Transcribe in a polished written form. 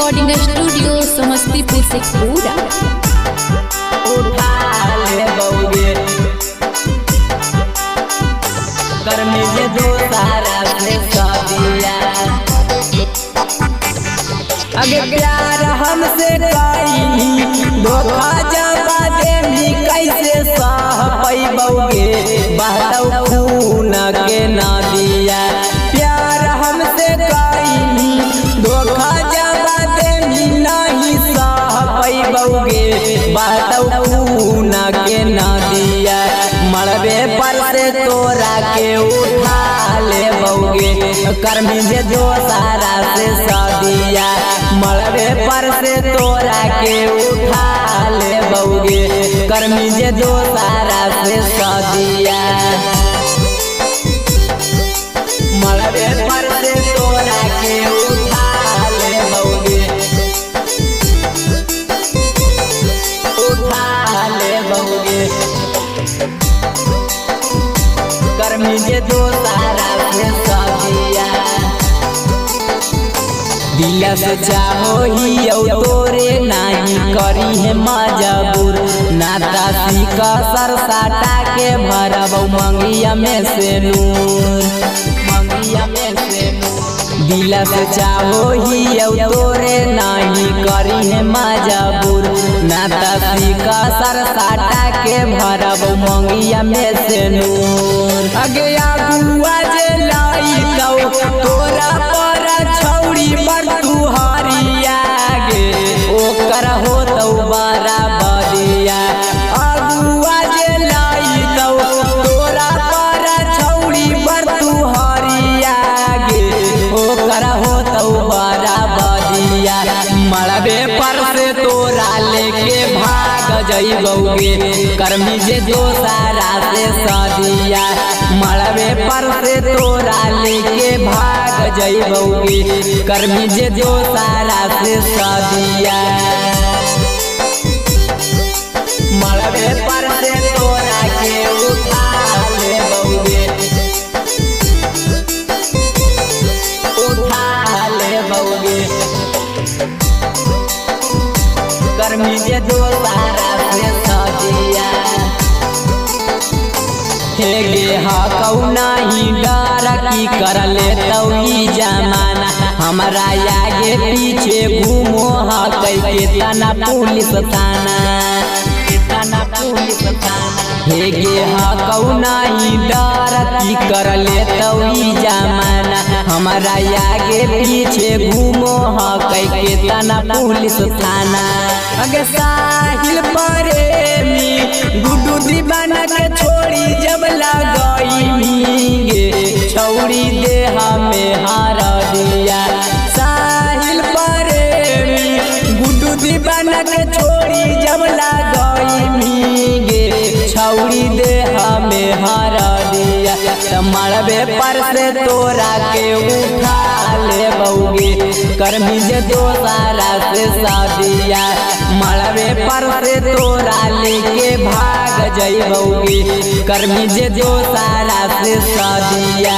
Recording studio Samastipur से पूरा उठा ले बउगे गर्मी में दो सारा से सदिया अगे प्यार हमसे कई धोखा जमा देनी कैसे सह पैबोगे बहतौ खून के नदिया प्यार हमसे कई धोखा जमा देनी नहीं सह पैबोगे बहतौ खून के नदिया मरबे पर से तोरा के उठा ले बउगे कर्मी जे जो सारा से सदिया मरबे पर से तोरा के उठा ले बउगे कर्मी जे जो सारा से सदिया मरबे पर से तोरा के उठा ले बउगे उठा ले बउगे कर्मी जे दो सारा से सदिया दिल से चाहो ही तोरे नहीं करी है मजबूर नाता सीका सर साटा के भरब मंगिया में से नूर मंगिया में से नूर दिल से चाहो ही तोरे नहीं करी है मजबूर नाता सीका सर साटा के भरब मंगिया में से नूर अगे आगुआ जे लाई तोरा पर छौड़ी पर तुहारिया गे ओकर हो तो बड़ा बदिया अगुआ जे लाई तोरा पर छौड़ी पर तुहारिया गे ओकर हो तो बड़ा बदिया मरबे पर से तोरा लेके भाग जइबोगे कर्मी जे दो सारा से सदिया मरबे पर से तोरा लेके भाग जइबोगे कर्मी जे दो सारा से सदिया मरबे पर से तोरा के उठा ले बउगे उठा ले बउगे कर्मी जे दो सारा से सदिया हेगे हकौ नहीं डर की कर ले तौई जमाना हमारा आगे पीछे घूमो हकै के तना पुलिस थाना हेगे हकौ नहीं डर की कर ले तौई जमाना हमारा आगे पीछे घूमो हकै के तना पुलिस थाना अगे साहिल प्रेमी गुड्डू दीवाना के छोड़ी जब लगई गे छौड़ी देह में हार दिया साहिल प्रेमी गुड्डू दीवाना के छोड़ी जब लगई गे छौड़ी देह में हार दिया मरबे पर से तोरा के उठा ले बउगे कर्मी जे दो सारा से सदिया मरबे पर से तोरा लेके भाग जइबोगे कर्मी जे दो सारा से सदिया।